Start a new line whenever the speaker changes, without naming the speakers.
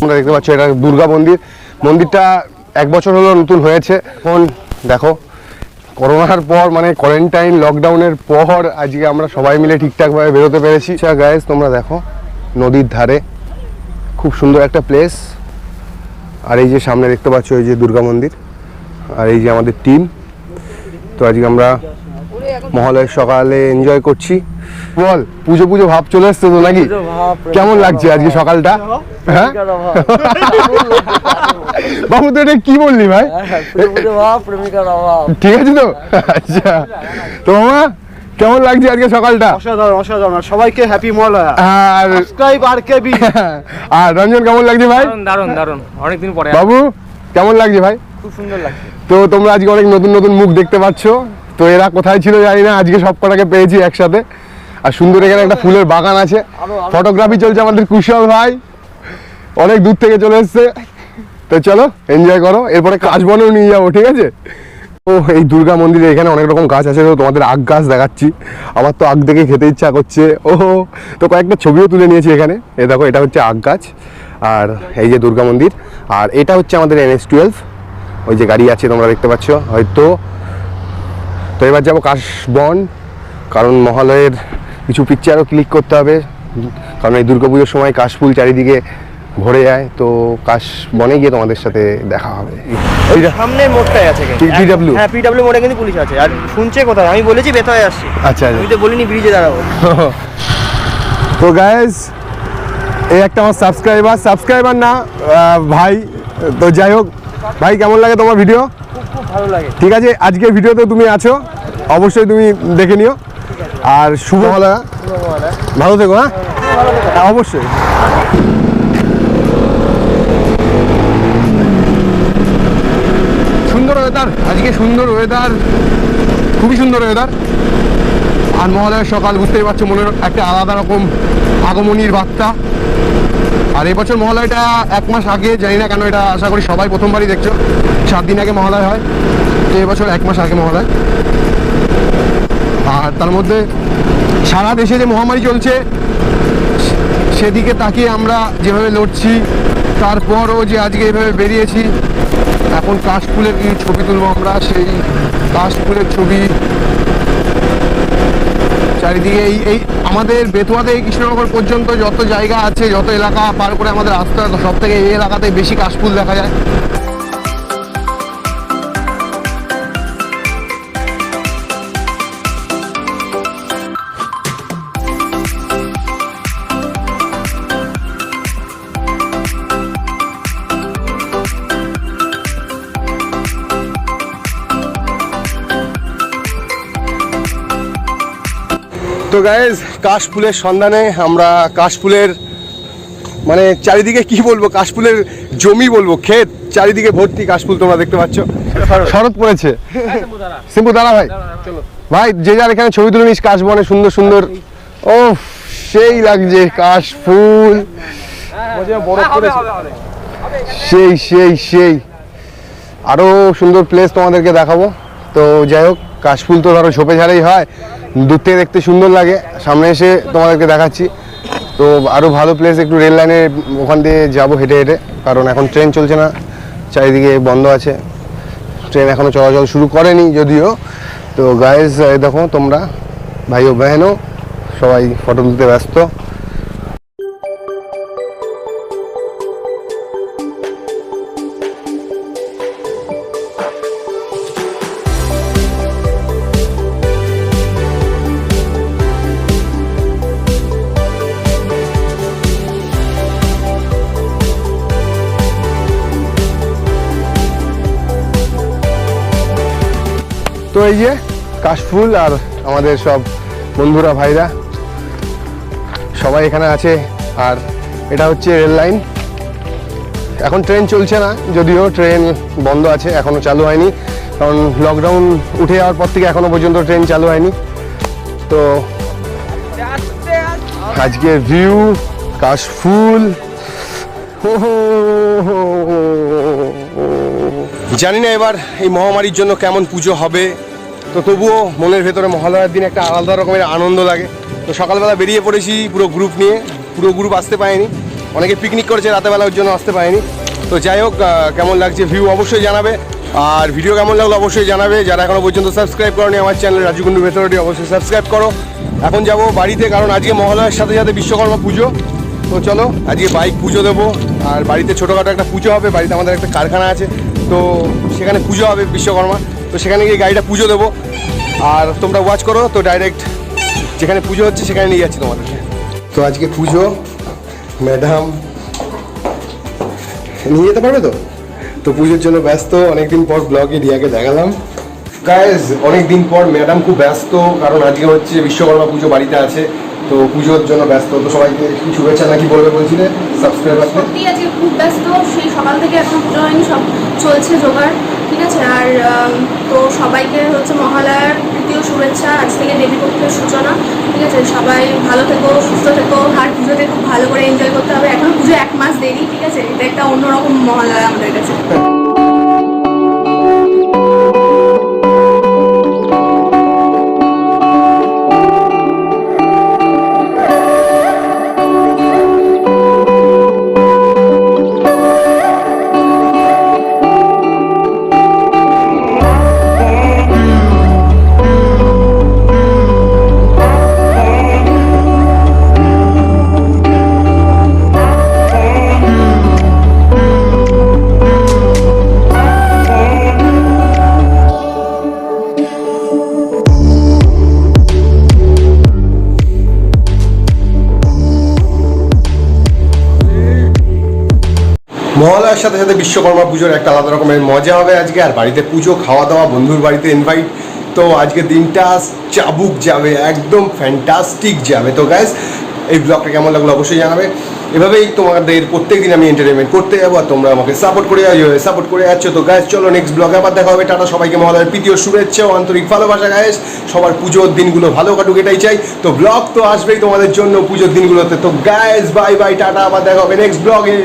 তোমরা দেখতে পাচ্ছ এটা দুর্গা মন্দির। মন্দিরটা 1 বছর হলো নতুন হয়েছে। এখন দেখো করোনার পর মানে কোয়ারেন্টাইন লকডাউনের পর আজকে আমরা সবাই মিলে ঠিকঠাকভাবে বেরোতে পেরেছি। গাইস তোমরা দেখো নদীর ধারে খুব সুন্দর একটা প্লেস। আর এই যে সামনে দেখতে পাচ্ছ এই যে দুর্গা মন্দির, আর এই যে আমাদের টিম। তো আজকে আমরা মহালয়ের সকালে এনজয় করছি। বল পুজো পুজো ভাব চলে এসছে তো নাকি? কেমন লাগছে আজকে সকালটা? হ্যাঁ বাবু তো এটা কি বললি ভাই? ঠিক আছে তো? আচ্ছা তো মামা কেমন লাগছে আজকে সকালটা?
অসাধারণ অসাধারণ। সবাইকে হ্যাপি মহালয়া।
আর
সাবস্ক্রাইব আর কেবি।
আর রঞ্জন কেমন লাগছে ভাই?
দারুণ দারুণ, অনেকদিন পরে।
বাবু কেমন লাগছে ভাই?
খুব সুন্দর লাগছে।
তো তোমরা আজকে অনেক নতুন নতুন মুখ দেখতে পাচ্ছ। তো এরা কোথায় ছিল জানি না, আজকে সব কটাকে পেয়েছি একসাথে। আর সুন্দর এখানে একটা ফুলের বাগান আছে, ফটোগ্রাফি চলছে আমাদের কুশল ভাই, অনেক দূর থেকে চলে এসছে। তো চলো এনজয় করো, এরপরে কাশবনেও নিয়ে যাবো, ঠিক আছে? ও এই দুর্গা মন্দিরে এখানে অনেক রকম গাছ আছে। তো তোমাদের আগ গাছ দেখাচ্ছি, আমার তো আগ দেখে খেতে ইচ্ছা করছে। ও তো কয়েকটা ছবিও তুলে নিয়েছি এখানে। এ দেখো এটা হচ্ছে আগ গাছ, আর এই যে দুর্গা মন্দির, আর এটা হচ্ছে আমাদের NH12। ওই যে গাড়ি আছে তোমরা দেখতে পাচ্ছ হয়তো। তো এবার যাবো কাশবন, কারণ মহালয়ের কিছু পিকচারও ক্লিক করতে হবে, কারণ এই দুর্গাপুজোর সময় কাশফুল চারিদিকে ভরে যায়। তো কাশবনে গিয়ে তোমাদের সাথে দেখা হবে।
সামনের মোড়টাই আছে
PW?
হ্যাঁ, PW মোড়ে কিন্তু পুলিশ আছে। আর শুনছে কোথায়? আমি বলেছি বেতায় আসছি।
আচ্ছা
আমি তো বলিনি ব্রিজে দাঁড়াবো।
তো গাইস এই একটা আমার সাবস্ক্রাইবার না ভাই। তো যাই হোক ভাই, কেমন লাগে তোমার ভিডিও?
খুব ভালো লাগে।
ঠিক আছে, আজকের ভিডিওতে তুমি আছো, অবশ্যই তুমি দেখে নিও। আর শুভ মহালয়া, ভালো থেকো। হ্যাঁ অবশ্যই। সুন্দর ওয়েদার আজকে, সুন্দর ওয়েদার, খুবই সুন্দর ওয়েদার। আর মহালয়ার সকাল বুঝতেই পারছো, মনের একটা আলাদা রকম আগমনীর বার্তা। আর এবছর মহালয়টা 1 মাস আগে, জানি না কেন, এটা আশা করি সবাই প্রথমবারই দেখছো। 7 দিন আগে মহালয় হয়, তো এবছর 1 মাস আগে মহালয়। আর তার মধ্যে সারা দেশে যে মহামারী চলছে সেদিকে তাকিয়ে আমরা যেভাবে লড়ছি, তারপরও যে আজকে এভাবে বেরিয়েছি। এখন কাশফুলের ছবি তুলবো আমরা, সেই কাশফুলের ছবি চারিদিকে। এই আমাদের বেতুয়া থেকে কৃষ্ণনগর পর্যন্ত যত জায়গা আছে, যত এলাকা পার করে আমাদের আসতে হয়, সব থেকে এই এলাকাতে বেশি কাশফুল দেখা যায়। তো গাইজ কাশফুলের সন্ধানে আমরা, কাশফুলের মানে চারিদিকে কি বলবো, কাশফুলের জমি বলবো, ক্ষেত চারিদিকে ভর্তি কাশফুল। তোমরা দেখতে পাচ্ছ শরৎ পড়েছে। সিম্পু দাঁড়া ভাই, ভাই যে যার এখানে ছবি তুলে নিস কাশবনে, সুন্দর সুন্দর। ও সেই লাগছে কাশফুল, সেই সেই সেই। আরো সুন্দর প্লেস তোমাদেরকে দেখাবো। তো যাই হোক, কাশফুল তো ধরো ঝোপে ঝাড়েই হয়, দূর থেকে দেখতে সুন্দর লাগে, সামনে এসে তোমাদেরকে দেখাচ্ছি। তো আরও ভালো প্লেস, একটু রেল লাইনে ওখান দিয়ে যাবো হেঁটে হেঁটে, কারণ এখন ট্রেন চলছে না, চারিদিকে বন্ধ আছে, ট্রেন এখনও চলাচল শুরু করেনি যদিও। তো গাইজ দেখো তোমরা, ভাই ও বহেনও সবাই ফটো তুলতে ব্যস্ত। তো এই যে কাশফুল আর আমাদের সব বন্ধুরা ভাইরা সবাই এখানে আছে। আর এটা হচ্ছে রেল লাইন, এখন ট্রেন চলছে না যদিও, ট্রেন বন্ধ আছে, এখনও চালু হয়নি, কারণ লকডাউন উঠে যাওয়ার পর থেকে এখনও পর্যন্ত ট্রেন চালু হয়নি। তো আজকের ভিউ কাশফুল। জানি না এবার এই মহামারীর জন্য কেমন পুজো হবে, তো তবুও মনের ভেতরে মহালয়ার দিন একটা আলাদা রকমের আনন্দ লাগে। তো সকালবেলা বেরিয়ে পড়েছি পুরো গ্রুপ নিয়ে, পুরো গ্রুপ আসতে পারেনি, অনেকে পিকনিক করেছে রাতের বেলা, ওর জন্য আসতে পারেনি। তো যাই হোক, কেমন লাগছে ভিউ অবশ্যই জানাবে, আর ভিডিও কেমন লাগলো অবশ্যই জানাবে। যারা এখনো পর্যন্ত সাবস্ক্রাইব করোনি আমার চ্যানেল রাজু কুন্ডু ভেতরটি, অবশ্যই সাবস্ক্রাইব করো। এখন যাব বাড়িতে, কারণ আজকে মহালয়ার সাথে সাথে বিশ্বকর্মা পুজো। তো চলো আজকে বাইক পুজো দেবো, আর বাড়িতে ছোটোখাটো একটা পুজো হবে। বাড়িতে আমাদের একটা কারখানা আছে, তো সেখানে পুজো হবে বিশ্বকর্মা, তো সেখানে গিয়ে গাড়িটা পুজো দেবো। আর তোমরা ওয়াচ করো, তো ডাইরেক্ট যেখানে পুজো হচ্ছে সেখানে নিয়ে যাচ্ছি তোমাদেরকে। তো আজকে পুজো, ম্যাডাম নিয়ে যেতে পারবে তো? তো পুজোর জন্য ব্যস্ত, অনেকদিন পর ব্লগে রিয়াকে দেখালাম। গাইজ অনেকদিন পর ম্যাডাম খুব ব্যস্ত, কারণ আজকে হচ্ছে বিশ্বকর্মা পুজো, বাড়িতে আছে, তো পুজোর জন্য ব্যস্ত। তো সবাইকে একটু শুভেচ্ছা নাকি বলবে বলছিলে সাবস্ক্রাইবারকে?
সত্যি আজকে খুব ব্যস্ত, সেই সকাল থেকে এখন পুজো হয়নি, সব চলছে জোগাড়, ঠিক আছে। আর তো সবাইকে হচ্ছে মহালয়ার তৃতীয় শুভেচ্ছা, আজ থেকে দেবীপক্ষের সূচনা, ঠিক আছে। সবাই ভালো থেকো, সুস্থ থেকো, আর পুজোতে খুব ভালো করে এনজয় করতে হবে। এখনো পুজো 1 মাস দেরি, ঠিক আছে। এটা একটা অন্যরকম মহালয়া আমাদের কাছে।
মহালয়ার সাথে সাথে বিশ্বকর্মা পুজোর একটা আলাদা রকমের মজা হবে আজকে। আর বাড়িতে পুজো, খাওয়া দাওয়া, বন্ধুর বাড়িতে ইনভাইট, তো আজকে দিনটা চাবুক যাবে, একদম ফ্যান্টাস্টিক যাবে। তো গাইজ এই ব্লগটা কেমন লাগলো অবশ্যই জানাবে। এভাবেই তোমাদের প্রত্যেক দিন আমি এন্টারটেনমেন্ট করতে যাবো, আর তোমরা আমাকে সাপোর্ট করে যাচ্ছ। তো গাইজ চলো নেক্সট ব্লগে আবার দেখা হবে। টাটা, সবাইকে মহালয়ার প্রীতি ও শুভেচ্ছা ও আন্তরিক ভালোবাসা। গাইজ সবার পুজোর দিনগুলো ভালো কাটুক, এটাই চাই। তো ব্লগ তো আসবেই তোমাদের জন্য পুজোর দিনগুলোতে। তো গাইজ বাই বাই, টাটা, আবার দেখা হবে নেক্সট ব্লগে।